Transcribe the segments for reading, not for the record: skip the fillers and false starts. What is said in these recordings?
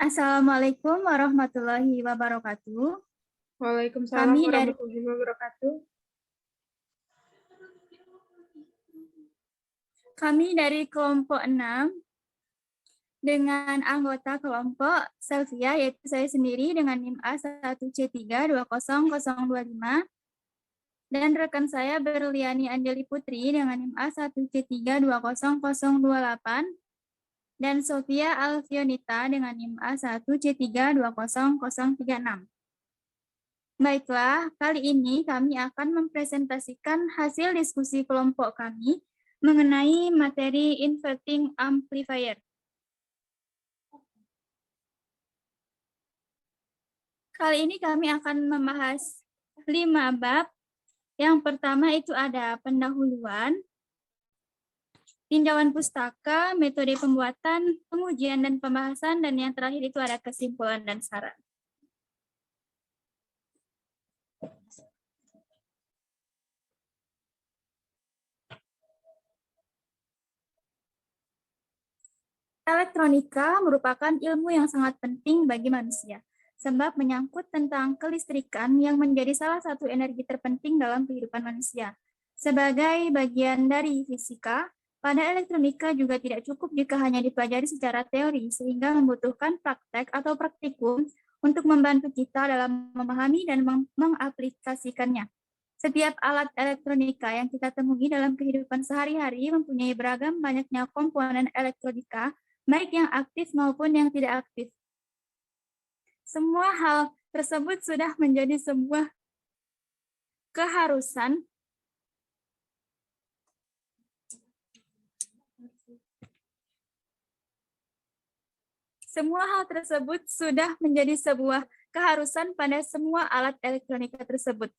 Assalamualaikum warahmatullahi wabarakatuh. Waalaikumsalam warahmatullahi wabarakatuh. Kami dari kelompok 6 dengan anggota kelompok Selvia, yaitu saya sendiri dengan NIM A1C3200025 dan rekan saya Berliani Anjali Putri dengan NIM A1C3200028 dan Sofia Alfionita dengan NIM A1C3200036. Baiklah, kali ini kami akan mempresentasikan hasil diskusi kelompok kami mengenai materi inverting amplifier. Kali ini kami akan membahas 5 bab. Yang pertama itu ada pendahuluan, tinjauan pustaka, metode pembuatan, pengujian dan pembahasan, dan yang terakhir itu ada kesimpulan dan saran. Elektronika merupakan ilmu yang sangat penting bagi manusia, sebab menyangkut tentang kelistrikan yang menjadi salah satu energi terpenting dalam kehidupan manusia. Sebagai bagian dari fisika, pada elektronika juga tidak cukup jika hanya dipelajari secara teori, sehingga membutuhkan praktek atau praktikum untuk membantu kita dalam memahami dan mengaplikasikannya. Setiap alat elektronika yang kita temui dalam kehidupan sehari-hari mempunyai beragam banyaknya komponen elektronika, baik yang aktif maupun yang tidak aktif. Semua hal tersebut sudah menjadi sebuah keharusan pada semua alat elektronika tersebut.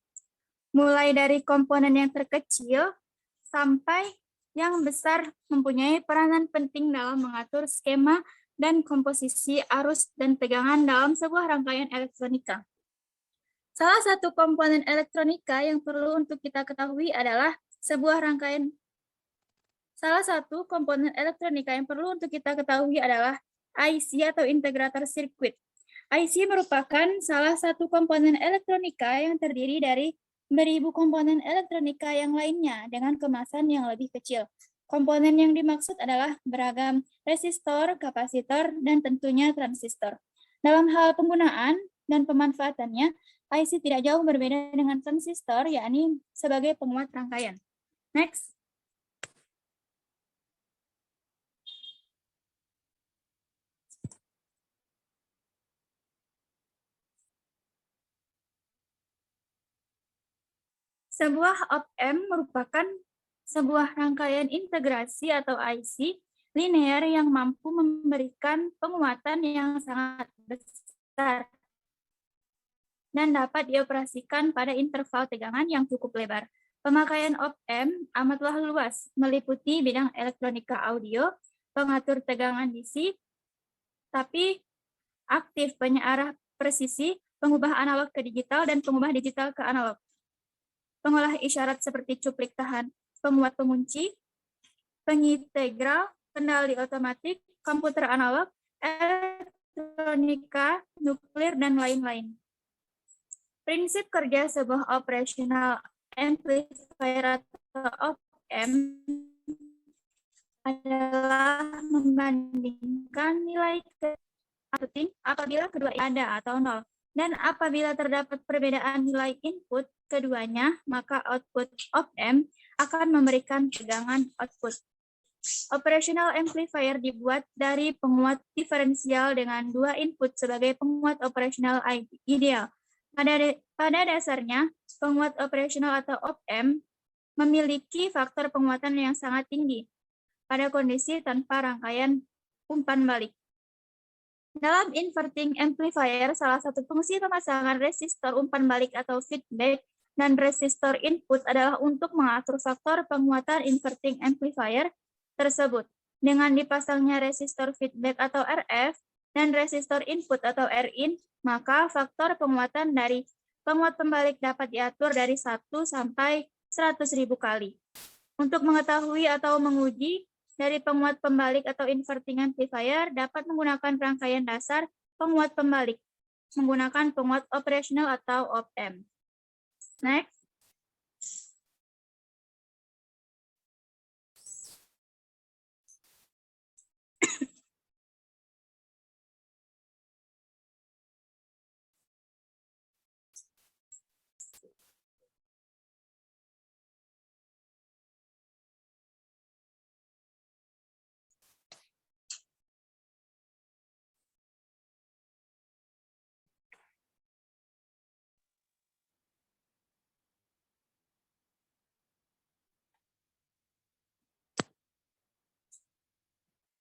Mulai dari komponen yang terkecil sampai yang besar mempunyai peranan penting dalam mengatur skema dan komposisi arus dan tegangan dalam sebuah rangkaian elektronika. Salah satu komponen elektronika yang perlu untuk kita ketahui adalah IC atau integrator circuit. IC merupakan salah satu komponen elektronika yang terdiri dari beribu komponen elektronika yang lainnya dengan kemasan yang lebih kecil. Komponen yang dimaksud adalah beragam resistor, kapasitor, dan tentunya transistor. Dalam hal penggunaan dan pemanfaatannya, IC tidak jauh berbeda dengan transistor, yakni sebagai penguat rangkaian. Next. Sebuah op-amp merupakan sebuah rangkaian integrasi atau IC linear yang mampu memberikan penguatan yang sangat besar dan dapat dioperasikan pada interval tegangan yang cukup lebar. Pemakaian op-amp amatlah luas, meliputi bidang elektronika audio, pengatur tegangan DC, tapi aktif, penyearah presisi, pengubah analog ke digital, dan pengubah digital ke analog. Pengolah isyarat seperti cuplik tahan, penguat pengunci, pengintegral, kendali otomatik, komputer analog, elektronika, nuklir, dan lain-lain. Prinsip kerja sebuah operational amplifier atau op-amp adalah membandingkan nilai output apabila kedua ada atau nol. Dan apabila terdapat perbedaan nilai input keduanya, maka output op-amp akan memberikan tegangan output. Operational amplifier dibuat dari penguat diferensial dengan dua input sebagai penguat operasional ideal. Pada dasarnya, penguat operasional atau op-amp memiliki faktor penguatan yang sangat tinggi pada kondisi tanpa rangkaian umpan balik. Dalam inverting amplifier, salah satu fungsi pemasangan resistor umpan balik atau feedback dan resistor input adalah untuk mengatur faktor penguatan inverting amplifier tersebut. Dengan dipasangnya resistor feedback atau RF dan resistor input atau RIN, maka faktor penguatan dari penguat pembalik dapat diatur dari 1 sampai 100.000 kali. Untuk mengetahui atau menguji dari penguat pembalik atau inverting amplifier dapat menggunakan rangkaian dasar penguat pembalik menggunakan penguat operasional atau op-amp. Next.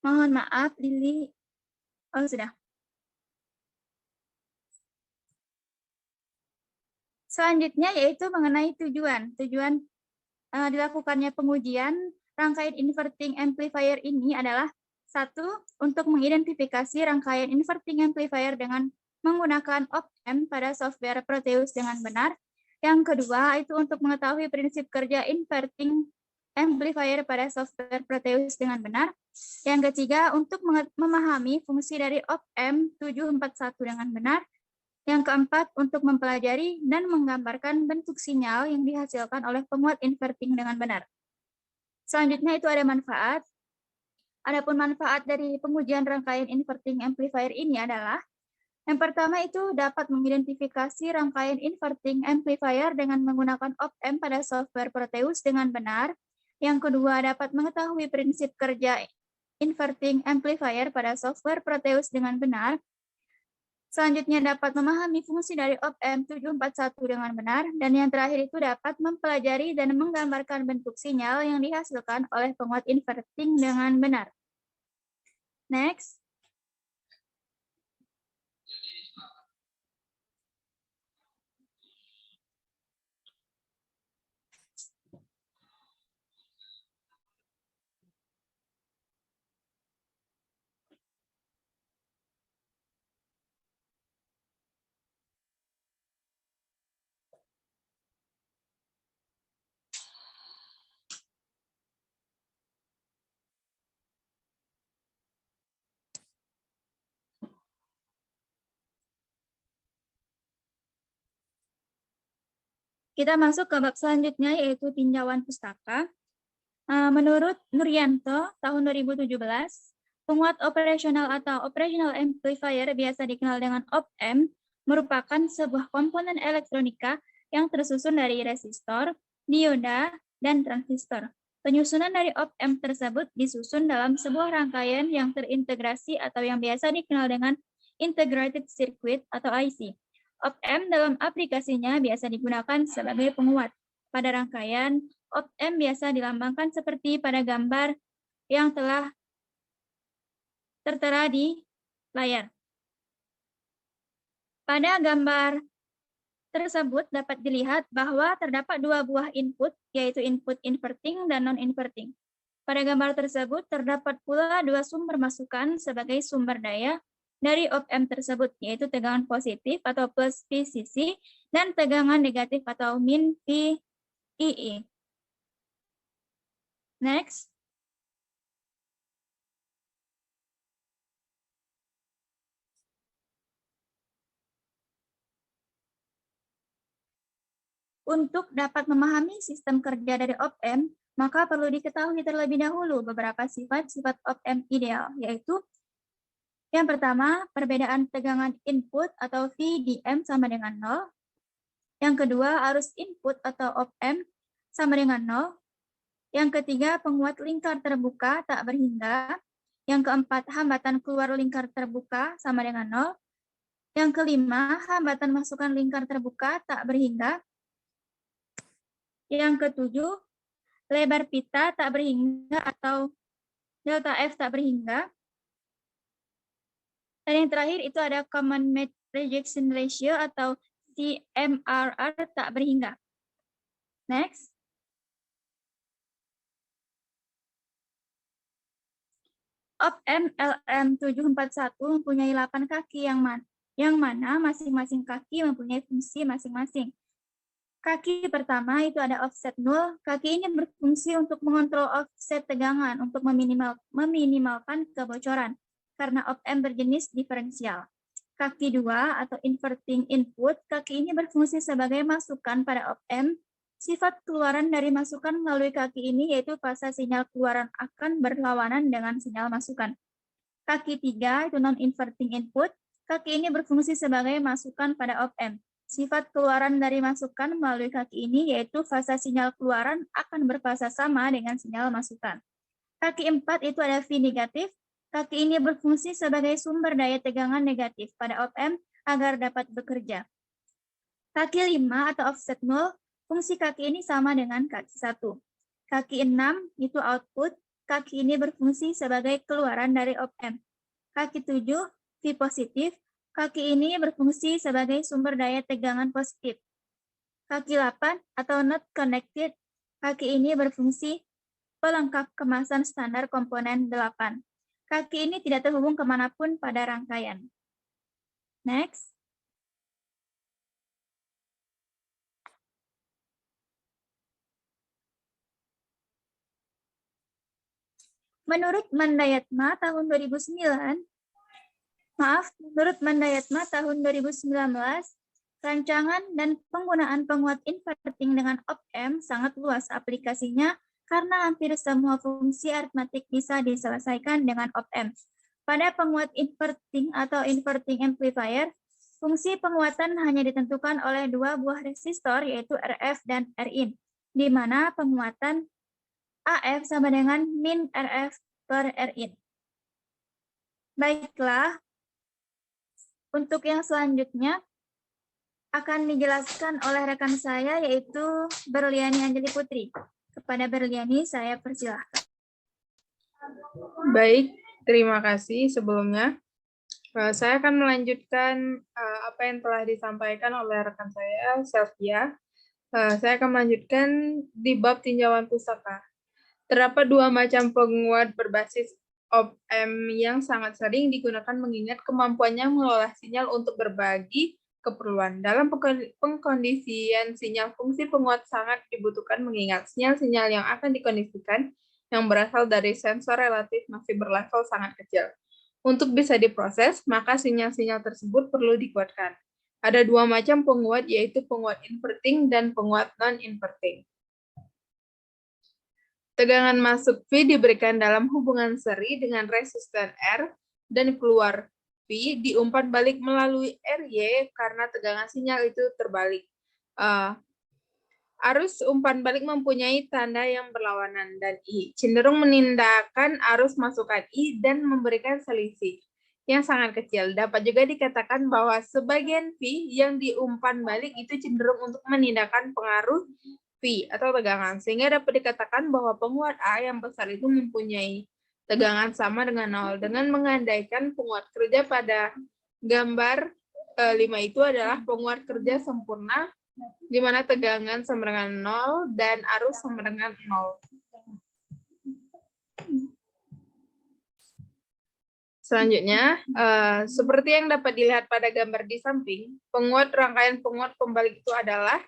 Mohon maaf, Lili. Oh, sudah. Selanjutnya yaitu mengenai tujuan. Tujuan dilakukannya pengujian rangkaian inverting amplifier ini adalah satu, untuk mengidentifikasi rangkaian inverting amplifier dengan menggunakan op-amp pada software Proteus dengan benar. Yang kedua, itu untuk mengetahui prinsip kerja inverting amplifier pada software Proteus dengan benar. Yang ketiga, untuk memahami fungsi dari op-amp 741 dengan benar. Yang keempat, untuk mempelajari dan menggambarkan bentuk sinyal yang dihasilkan oleh penguat inverting dengan benar. Selanjutnya itu ada manfaat. Adapun manfaat dari pengujian rangkaian inverting amplifier ini adalah yang pertama itu dapat mengidentifikasi rangkaian inverting amplifier dengan menggunakan op-amp pada software Proteus dengan benar. Yang kedua, dapat mengetahui prinsip kerja inverting amplifier pada software Proteus dengan benar. Selanjutnya dapat memahami fungsi dari op-amp 741 dengan benar. Dan yang terakhir itu dapat mempelajari dan menggambarkan bentuk sinyal yang dihasilkan oleh penguat inverting dengan benar. Next. Kita masuk ke bab selanjutnya yaitu tinjauan pustaka. Menurut Nuryanto tahun 2017, penguat operasional atau operational amplifier biasa dikenal dengan op-amp merupakan sebuah komponen elektronika yang tersusun dari resistor, dioda, dan transistor. Penyusunan dari op-amp tersebut disusun dalam sebuah rangkaian yang terintegrasi atau yang biasa dikenal dengan integrated circuit atau IC. Op-amp dalam aplikasinya biasa digunakan sebagai penguat. Pada rangkaian, op-amp biasa dilambangkan seperti pada gambar yang telah tertera di layar. Pada gambar tersebut dapat dilihat bahwa terdapat dua buah input, yaitu input inverting dan non-inverting. Pada gambar tersebut terdapat pula dua sumber masukan sebagai sumber daya dari op-amp tersebut, yaitu tegangan positif atau plus VCC dan tegangan negatif atau min VEE. Next. Untuk dapat memahami sistem kerja dari op-amp, maka perlu diketahui terlebih dahulu beberapa sifat-sifat op-amp ideal, yaitu yang pertama, perbedaan tegangan input atau VDM sama dengan 0. Yang kedua, arus input atau op-amp sama dengan 0. Yang ketiga, penguat lingkar terbuka tak berhingga. Yang keempat, hambatan keluar lingkar terbuka sama dengan 0. Yang kelima, hambatan masukan lingkar terbuka tak berhingga. Yang ketujuh, lebar pita tak berhingga atau delta F tak berhingga. Dan yang terakhir itu ada common mode rejection ratio atau CMRR tak berhingga. Next. Op-amp LM741 mempunyai 8 kaki yang mana masing-masing kaki mempunyai fungsi masing-masing. Kaki pertama itu ada offset 0. Kaki ini berfungsi untuk mengontrol offset tegangan untuk minimalkan kebocoran karena op-amp berjenis diferensial. Kaki 2 atau inverting input, kaki ini berfungsi sebagai masukan pada op-amp. Sifat keluaran dari masukan melalui kaki ini yaitu fase sinyal keluaran akan berlawanan dengan sinyal masukan. Kaki 3 itu non-inverting input, kaki ini berfungsi sebagai masukan pada op-amp. Sifat keluaran dari masukan melalui kaki ini yaitu fase sinyal keluaran akan berfasa sama dengan sinyal masukan. Kaki 4 itu ada V negatif. Kaki ini berfungsi sebagai sumber daya tegangan negatif pada op-amp agar dapat bekerja. Kaki 5 atau offset 0, fungsi kaki ini sama dengan kaki 1. Kaki 6 itu output, kaki ini berfungsi sebagai keluaran dari op-amp. Kaki 7, V positif, kaki ini berfungsi sebagai sumber daya tegangan positif. Kaki 8 atau not connected, kaki ini berfungsi pelengkap kemasan standar komponen 8. Kaki ini tidak terhubung kemanapun pada rangkaian. Next. Menurut Mandayatma tahun 2019, rancangan dan penggunaan penguat inverting dengan op-amp sangat luas aplikasinya karena hampir semua fungsi aritmatik bisa diselesaikan dengan op-amp. Pada penguat inverting atau inverting amplifier, fungsi penguatan hanya ditentukan oleh dua buah resistor yaitu RF dan Rin, di mana penguatan AF sama dengan min RF per Rin. Baiklah, untuk yang selanjutnya akan dijelaskan oleh rekan saya yaitu Berliani Anjali Putri. Kepada Berliani saya persilahkan. Baik, terima kasih sebelumnya. Saya akan melanjutkan apa yang telah disampaikan oleh rekan saya, Selvia. Saya akan melanjutkan di bab tinjauan pustaka. Terdapat dua macam penguat berbasis op-amp yang sangat sering digunakan mengingat kemampuannya mengolah sinyal untuk berbagi keperluan. Dalam pengkondisian sinyal, fungsi penguat sangat dibutuhkan mengingat sinyal-sinyal yang akan dikondisikan yang berasal dari sensor relatif masih berlevel sangat kecil. Untuk bisa diproses, maka sinyal-sinyal tersebut perlu dikuatkan. Ada dua macam penguat, yaitu penguat inverting dan penguat non-inverting. Tegangan masuk V diberikan dalam hubungan seri dengan resisten R dan keluar V diumpan balik melalui RY karena tegangan sinyal itu terbalik. Arus umpan balik mempunyai tanda yang berlawanan dan I, cenderung menindakkan arus masukan I dan memberikan selisih yang sangat kecil. Dapat juga dikatakan bahwa sebagian V yang diumpan balik itu cenderung untuk menindakkan pengaruh V atau tegangan, sehingga dapat dikatakan bahwa penguat A yang besar itu mempunyai tegangan sama dengan 0. Dengan mengandaikan penguat kerja pada gambar 5 itu adalah penguat kerja sempurna, di mana tegangan sama dengan 0 dan arus sama dengan 0. Selanjutnya, seperti yang dapat dilihat pada gambar di samping, penguat rangkaian penguat pembalik itu adalah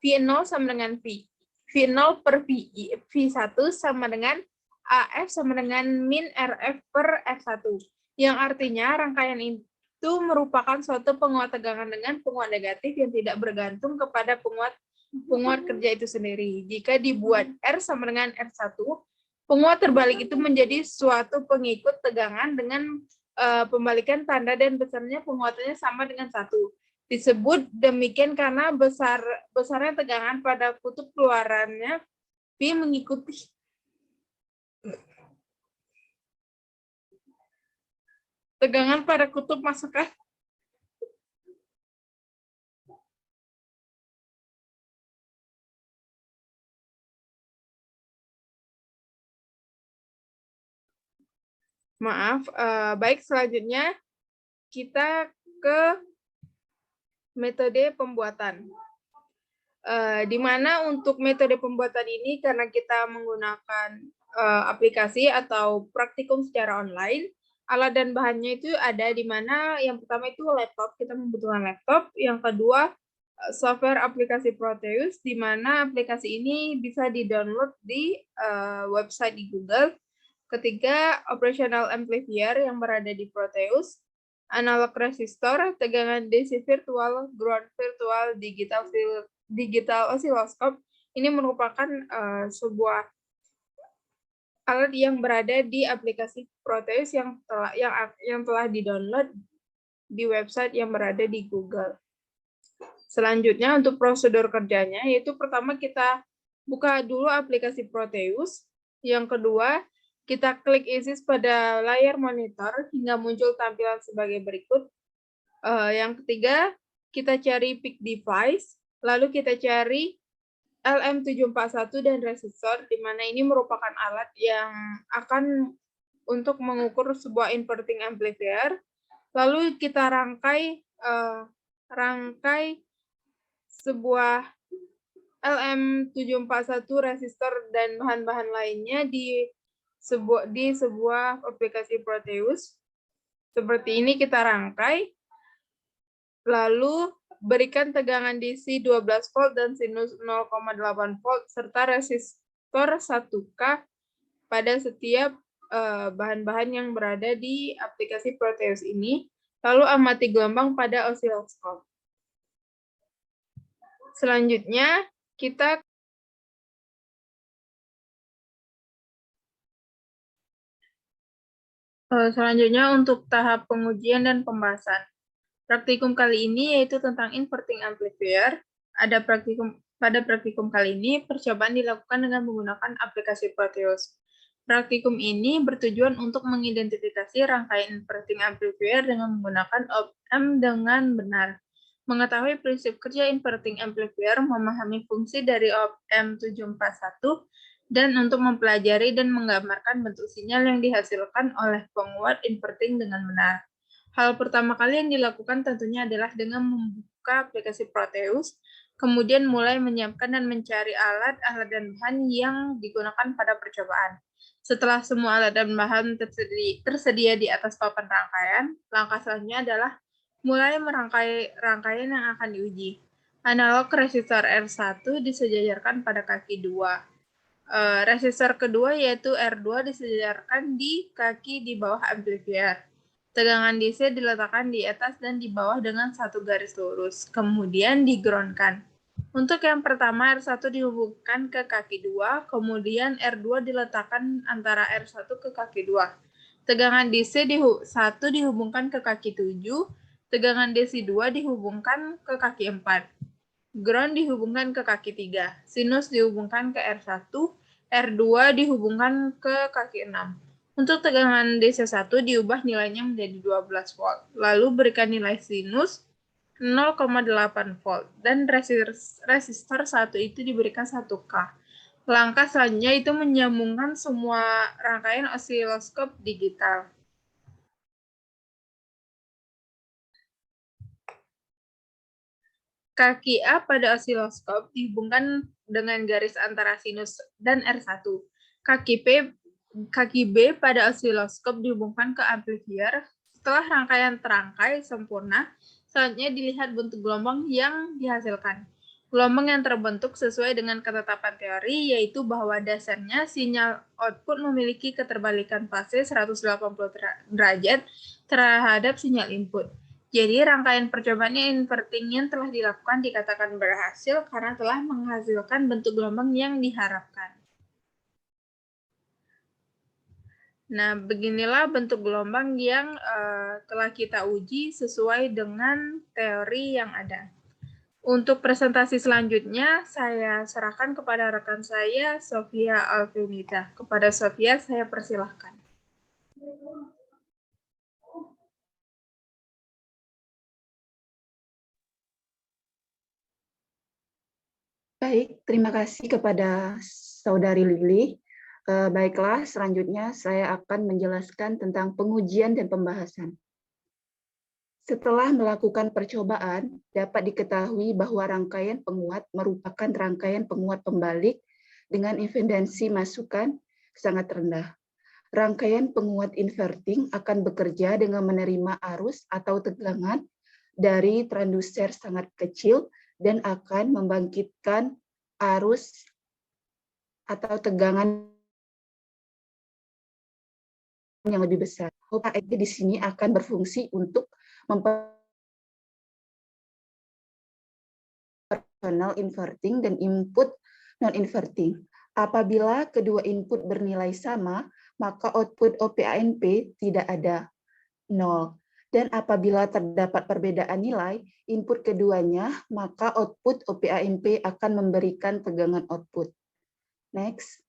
V0 sama dengan V. V0 per VI, V1 sama dengan AF sama dengan min RF per F1. Yang artinya rangkaian itu merupakan suatu penguat tegangan dengan penguat negatif yang tidak bergantung kepada penguat kerja itu sendiri. Jika dibuat R sama dengan R1, penguat terbalik itu menjadi suatu pengikut tegangan dengan pembalikan tanda dan besarnya penguatannya sama dengan 1. Disebut demikian karena besarnya tegangan pada kutub keluarannya V mengikuti tegangan pada kutub masukan. Maaf, baik, selanjutnya kita ke metode pembuatan. Di mana untuk metode pembuatan ini karena kita menggunakan aplikasi atau praktikum secara online, alat dan bahannya itu ada di mana yang pertama itu laptop, kita membutuhkan laptop. Yang kedua, software aplikasi Proteus, di mana aplikasi ini bisa di-download di website di Google. Ketiga, operational amplifier yang berada di Proteus. analog resistor, tegangan DC virtual, ground virtual, digital oscilloscope. Ini merupakan sebuah alat yang berada di aplikasi Proteus yang telah di-download di website yang berada di Google. Selanjutnya untuk prosedur kerjanya, yaitu pertama kita buka dulu aplikasi Proteus. Yang kedua, kita klik ISIS pada layar monitor hingga muncul tampilan sebagai berikut. Yang ketiga, kita cari pick device, lalu kita cari LM741 dan resistor, di mana ini merupakan alat yang akan untuk mengukur sebuah inverting amplifier. Lalu kita rangkai sebuah LM741 resistor dan bahan-bahan lainnya di sebuah aplikasi Proteus. Seperti ini kita rangkai, lalu berikan tegangan DC 12 volt dan sinus 0,8 volt serta resistor 1K pada setiap bahan-bahan yang berada di aplikasi Proteus ini, lalu amati gelombang pada osiloskop. Selanjutnya, untuk tahap pengujian dan pembahasan. Praktikum kali ini yaitu tentang inverting amplifier. Pada praktikum kali ini, percobaan dilakukan dengan menggunakan aplikasi Proteus. Praktikum ini bertujuan untuk mengidentifikasi rangkaian inverting amplifier dengan menggunakan op-amp dengan benar. Mengetahui prinsip kerja inverting amplifier, memahami fungsi dari op-amp 741, dan untuk mempelajari dan menggambarkan bentuk sinyal yang dihasilkan oleh penguat inverting dengan benar. Hal pertama kali yang dilakukan tentunya adalah dengan membuka aplikasi Proteus, kemudian mulai menyiapkan dan mencari alat dan bahan yang digunakan pada percobaan. Setelah semua alat dan bahan tersedia di atas papan rangkaian, langkah selanjutnya adalah mulai merangkai rangkaian yang akan diuji. Analog resistor R1 disejajarkan pada kaki 2. Resistor kedua yaitu R2 disejajarkan di kaki di bawah amplifier. Tegangan DC diletakkan di atas dan di bawah dengan satu garis lurus, kemudian di-ground-kan. Untuk yang pertama, R1 dihubungkan ke kaki 2, kemudian R2 diletakkan antara R1 ke kaki 2. Tegangan DC 1 dihubungkan ke kaki 7, tegangan DC 2 dihubungkan ke kaki 4. Ground dihubungkan ke kaki 3, sinus dihubungkan ke R1, R2 dihubungkan ke kaki 6. Untuk tegangan DC1 diubah nilainya menjadi 12 volt, lalu berikan nilai sinus 0,8 volt, dan resistor 1 itu diberikan 1K. Langkah selanjutnya itu menyambungkan semua rangkaian osiloskop digital. Kaki A pada osiloskop dihubungkan dengan garis antara sinus dan R1. Kaki B pada osiloskop dihubungkan ke amplifier. Setelah rangkaian terangkai sempurna, selanjutnya dilihat bentuk gelombang yang dihasilkan. Gelombang yang terbentuk sesuai dengan ketetapan teori, yaitu bahwa dasarnya sinyal output memiliki keterbalikan fase 180 derajat terhadap sinyal input. Jadi, rangkaian percobaan inverting yang telah dilakukan dikatakan berhasil karena telah menghasilkan bentuk gelombang yang diharapkan. Nah, beginilah bentuk gelombang yang telah kita uji sesuai dengan teori yang ada. Untuk presentasi selanjutnya, saya serahkan kepada rekan saya, Sofia Alvinita. Kepada Sofia, saya persilahkan. Baik, terima kasih kepada Saudari Lili. Baiklah, selanjutnya saya akan menjelaskan tentang pengujian dan pembahasan. Setelah melakukan percobaan, dapat diketahui bahwa rangkaian penguat merupakan rangkaian penguat pembalik dengan impedansi masukan sangat rendah. Rangkaian penguat inverting akan bekerja dengan menerima arus atau tegangan dari transducer sangat kecil dan akan membangkitkan arus atau tegangan yang lebih besar. OPA di sini akan berfungsi untuk proportional inverting dan input non-inverting. Apabila kedua input bernilai sama, maka output OPANP tidak ada 0. Dan apabila terdapat perbedaan nilai input keduanya, maka output OPANP akan memberikan tegangan output. Next.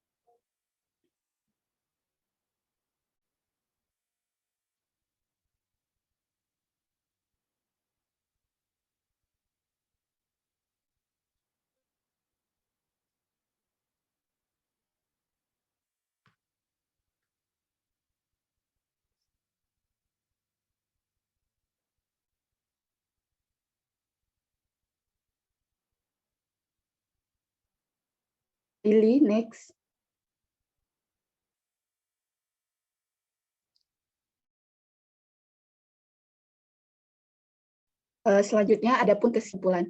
Lily, next. Selanjutnya adapun kesimpulan.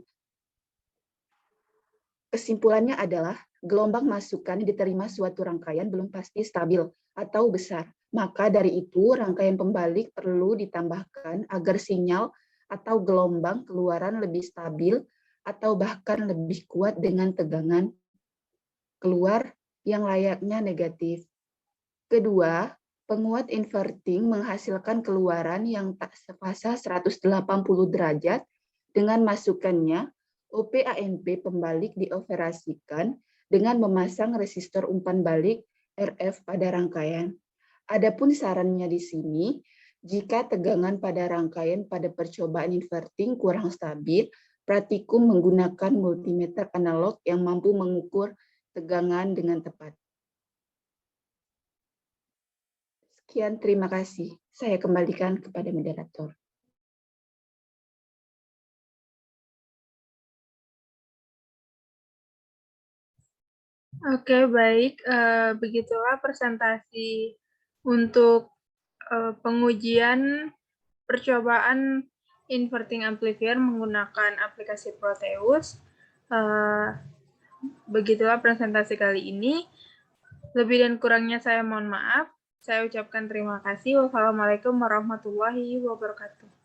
Kesimpulannya adalah gelombang masukan yang diterima suatu rangkaian belum pasti stabil atau besar. Maka dari itu rangkaian pembalik perlu ditambahkan agar sinyal atau gelombang keluaran lebih stabil atau bahkan lebih kuat dengan tegangan keluar yang layaknya negatif. Kedua, penguat inverting menghasilkan keluaran yang tak sefasa 180 derajat dengan masukannya. OPANP pembalik dioperasikan dengan memasang resistor umpan balik RF pada rangkaian. Adapun sarannya di sini, jika tegangan pada rangkaian pada percobaan inverting kurang stabil, praktikum menggunakan multimeter analog yang mampu mengukur tegangan dengan tepat. Sekian, terima kasih. Saya kembalikan kepada moderator. Oke, baik. Begitulah presentasi untuk pengujian percobaan inverting amplifier menggunakan aplikasi Proteus. Begitulah presentasi kali ini. Lebih dan kurangnya saya mohon maaf. Saya ucapkan terima kasih. Wassalamualaikum warahmatullahi wabarakatuh.